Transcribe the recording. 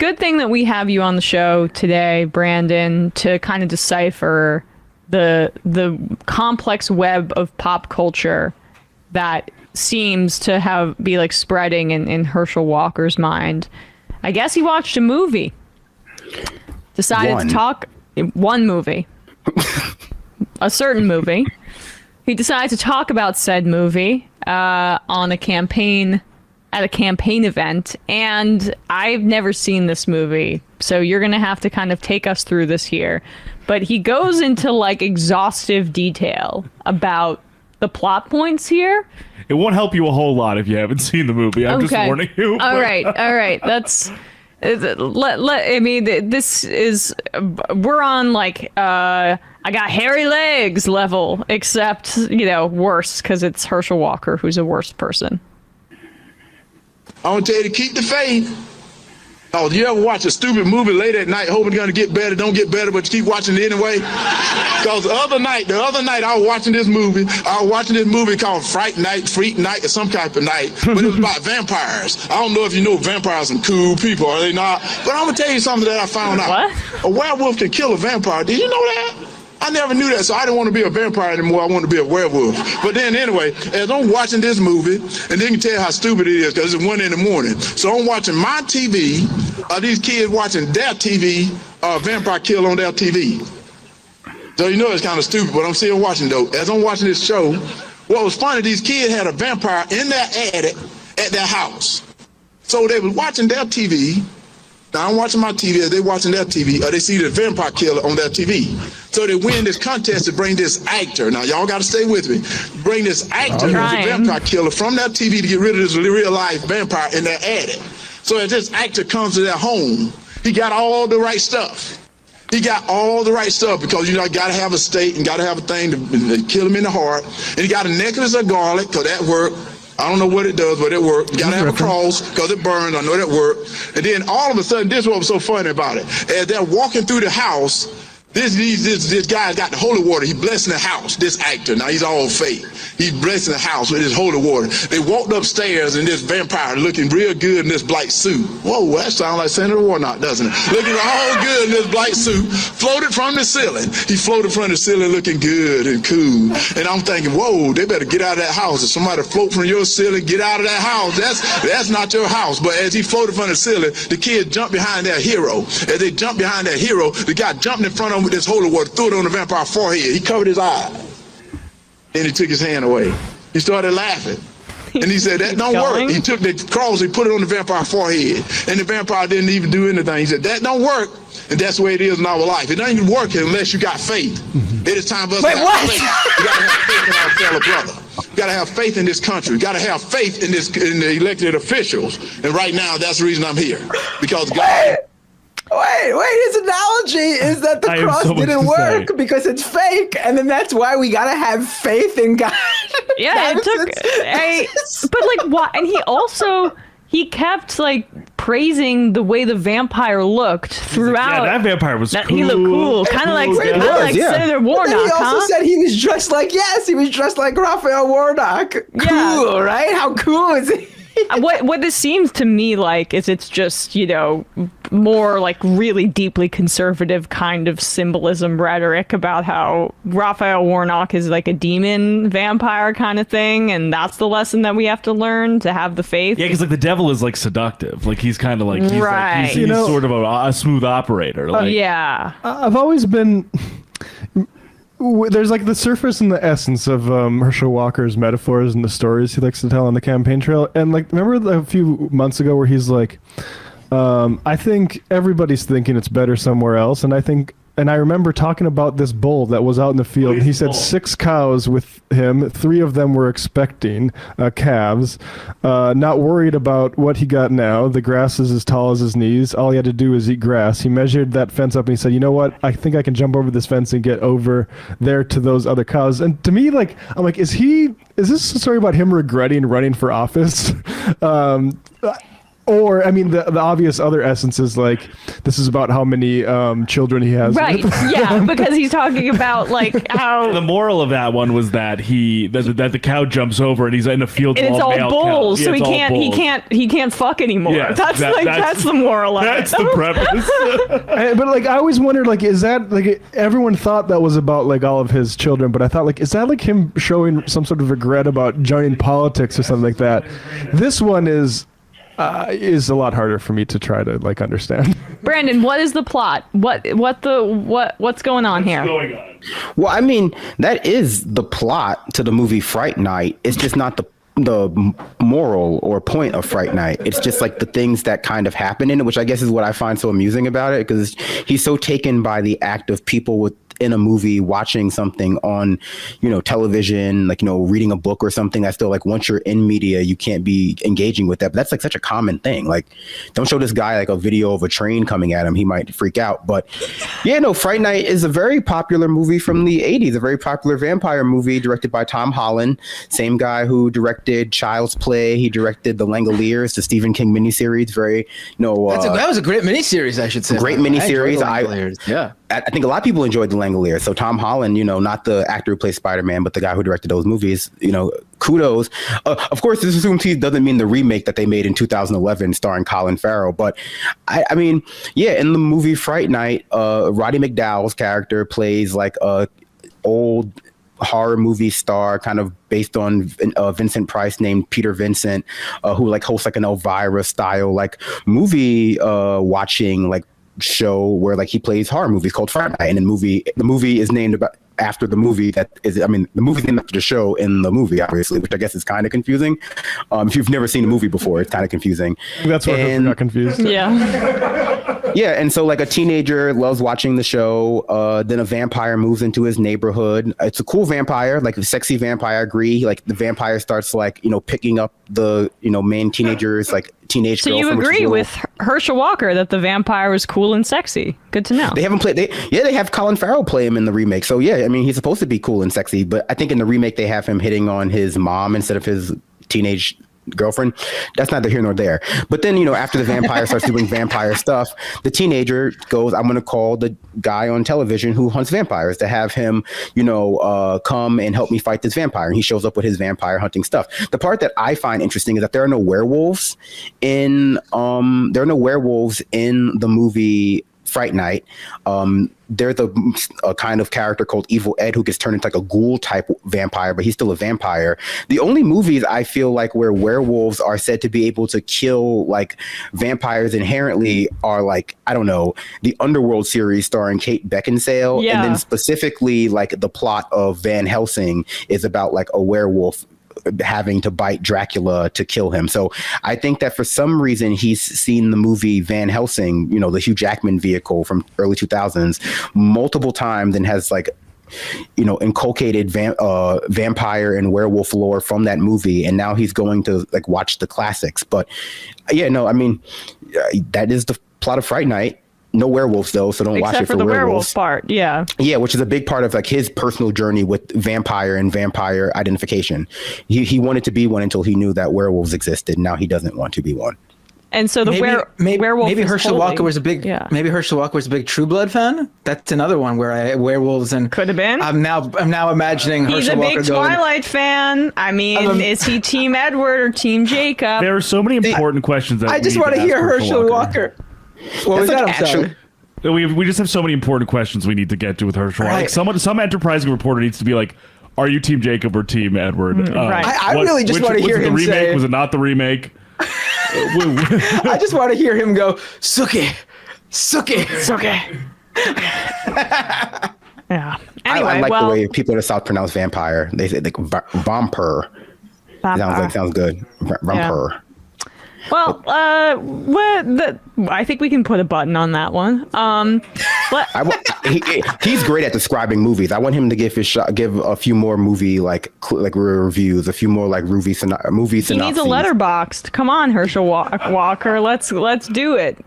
good thing that we have you on the show today, Brandon, to kind of decipher the complex web of pop culture that seems to be like spreading in Herschel Walker's mind. I guess he watched a movie. Decided to talk one movie. A certain movie. He decided to talk about said movie on a campaign event, and I've never seen this movie, so you're gonna have to kind of take us through this here. But he goes into like exhaustive detail about the plot points here. It won't help you a whole lot if you haven't seen the movie. I'm just warning you. All right. That's I mean, this is, we're on like I got hairy legs level, except, worse, because it's Herschel Walker who's a worse person. I want to tell you to keep the faith. Oh, you ever watch a stupid movie late at night hoping it's going to get better, don't get better, but you keep watching it anyway? Because the other night I was watching this movie. I was watching this movie called Fright Night, Freak Night, or some type of night, but it was about vampires. I don't know if you know vampires are some cool people, are they not? But I'm going to tell you something that I found out. What? A werewolf can kill a vampire. Did you know that? I never knew that, so I didn't want to be a vampire anymore. I wanted to be a werewolf. But then anyway, as I'm watching this movie, and they can tell how stupid it is because it's 1 a.m. So I'm watching my TV, these kids watching their TV, vampire kill on their TV. So you know it's kind of stupid, but I'm still watching though. As I'm watching this show, what was funny, these kids had a vampire in their attic at their house. So they was watching their TV. Now I'm watching my TV, as they watching their TV, or they see the vampire killer on their TV. So they win this contest to bring this actor. Now y'all got to stay with me. Bring this actor, who's a vampire killer, from their TV to get rid of this real life vampire in their attic. So as this actor comes to their home, he got all the right stuff. He got all the right stuff because you got to have a stake and got to have a thing to kill him in the heart. And he got a necklace of garlic because that worked. I don't know what it does, but it worked. You gotta have a cross because it burns. I know that worked. And then all of a sudden, this is what was so funny about it. As they're walking through the house, this guy's got the holy water. He's blessing the house, this actor. Now he's all fake. He's blessing the house with his holy water. They walked upstairs and this vampire looking real good in this black suit. Whoa, that sounds like Senator Warnock, doesn't it? Looking all good in this black suit, floated from the ceiling. He floated from the ceiling looking good and cool. And I'm thinking, whoa, they better get out of that house. If somebody float from your ceiling, get out of that house. That's not your house. But as he floated from the ceiling, the kid jumped behind their hero. As they jumped behind that hero, the guy jumped in front of him with this holy water, threw it on the vampire's forehead. He covered his eyes. Then he took his hand away. He started laughing. And he said, that don't work. He took the cross, he put it on the vampire's forehead. And the vampire didn't even do anything. He said, that don't work. And that's the way it is in our life. It doesn't even work unless you got faith. It is time for us to have faith. You got to have faith in our fellow brother. You got to have faith in this country. You got to have faith in the elected officials. And right now, that's the reason I'm here. Because God... Wait, his analogy is that the cross didn't work because it's fake, and then that's why we gotta have faith in God. Yeah, but like what? And he kept like praising the way the vampire looked throughout. Yeah, that vampire was cool. He looked cool, kind of like Senator Warnock. He also said he was dressed like Raphael Warnock. Cool, right? How cool is he? What this seems to me like is it's just, more like really deeply conservative kind of symbolism rhetoric about how Raphael Warnock is like a demon vampire kind of thing, and that's the lesson that we have to learn to have the faith. Yeah, because like the devil is like seductive. Like he's kind of like he's sort of a smooth operator. Like, yeah, I've always been. There's like the surface and the essence of Herschel Walker's metaphors and the stories he likes to tell on the campaign trail. And like, remember a few months ago where he's like, I think everybody's thinking it's better somewhere else. And I remember talking about this bull that was out in the field. He said 6 cows with him. 3 of them were expecting calves. Not worried about what he got now. The grass is as tall as his knees. All he had to do is eat grass. He measured that fence up and he said, you know what? I think I can jump over this fence and get over there to those other cows. And to me, like, I'm like, is this a story about him regretting running for office? Or, I mean, the obvious other essence is like, this is about how many children he has. Right. Yeah, because he's talking about like how the moral of that one was that that the cow jumps over and he's in a field and full it's of all male bulls, cows. so Yeah, he can't fuck anymore. Yes, that's the moral of that's it. the premise. But like, I always wondered, like, is that like everyone thought that was about like all of his children, but I thought like, is that like him showing some sort of regret about joining politics or something like that? This one is a lot harder for me to try to like understand. Brandon, what is the plot? What's going on here? Well, I mean, that is the plot to the movie Fright Night. It's just not the moral or point of Fright Night. It's just like the things that kind of happen in it, which I guess is what I find so amusing about it, because he's so taken by the act of people in a movie watching something on, television, like, reading a book or something. That's still like, once you're in media, you can't be engaging with that. But that's like such a common thing. Like, don't show this guy like a video of a train coming at him. He might freak out. But yeah, no, Fright Night is a very popular movie from the 80s, a very popular vampire movie directed by Tom Holland, same guy who directed Child's Play. He directed The Langoliers, the Stephen King miniseries. That was a great miniseries, I should say. Great miniseries. Yeah. I think a lot of people enjoyed The Langoliers. So Tom Holland, not the actor who plays Spider-Man, but the guy who directed those movies, kudos. Of course, this assumes he doesn't mean the remake that they made in 2011 starring Colin Farrell. But I mean, yeah, in the movie Fright Night, Roddy McDowall's character plays like a old horror movie star, kind of based on Vincent Price, named Peter Vincent, who like hosts like an Elvira style like movie watching like show where like he plays horror movies called Fright Night, and the movie is named after the movie the movie's named after the show in the movie, obviously, which I guess is kind of confusing. If you've never seen the movie before, it's kind of confusing. That's why I got confused. Yeah, and so like a teenager loves watching the show. Then a vampire moves into his neighborhood. It's a cool vampire, like a sexy vampire. I agree. Like the vampire starts like picking up the main teenager's like teenage so girlfriend. You agree with Herschel Walker that the vampire was cool and sexy. Good to know. They haven't played. They have Colin Farrell play him in the remake. So yeah, I mean he's supposed to be cool and sexy, but I think in the remake they have him hitting on his mom instead of his teenage girlfriend. That's neither here nor there. But then after the vampire starts doing vampire stuff, the teenager goes, I'm going to call the guy on television who hunts vampires to have him come and help me fight this vampire. And he shows up with his vampire hunting stuff. The part that I find interesting is that there are no werewolves in the movie Fright Night. There's a kind of character called Evil Ed who gets turned into like a ghoul type vampire, but he's still a vampire. The only movies I feel like where werewolves are said to be able to kill like vampires inherently are like, I don't know, the Underworld series starring Kate Beckinsale. Yeah. And then specifically like the plot of Van Helsing is about like a werewolf having to bite Dracula to kill him. So I think that for some reason he's seen the movie Van Helsing, the Hugh Jackman vehicle from early 2000s multiple times and has like inculcated vampire and werewolf lore from that movie, and now he's going to like watch the classics. But yeah, no, I mean that is the plot of Fright Night. No werewolves though, so don't watch it for the werewolves. werewolf part. Yeah, which is a big part of like his personal journey with vampire and vampire identification. He wanted to be one until he knew that werewolves existed. Now he doesn't want to be one. And so werewolf. Maybe Herschel holy. Walker was a big. Yeah. Maybe Herschel Walker was a big True Blood fan. That's another one where werewolves and could have been. I'm now imagining he's Herschel Walker a big Twilight fan. I mean, is he Team Edward or Team Jacob? There are so many important questions that I just want to hear Herschel Walker. What was that? Actually, we just have so many important questions we need to get to with Herschel. Right. Like some enterprising reporter needs to be like, are you Team Jacob or Team Edward? Right. I really just want to hear him remake? say. Was it not the remake? I just want to hear him go, Suki. Yeah. Anyway, I like the way people in the South pronounce vampire. They say like vampire. Sounds good. Vampire. Yeah. Well, I think we can put a button on that one. He's great at describing movies. I want him to give a few more movie like reviews, a few more like movie synopses. He needs a letterboxd. Come on, Herschel Walker. Let's do it.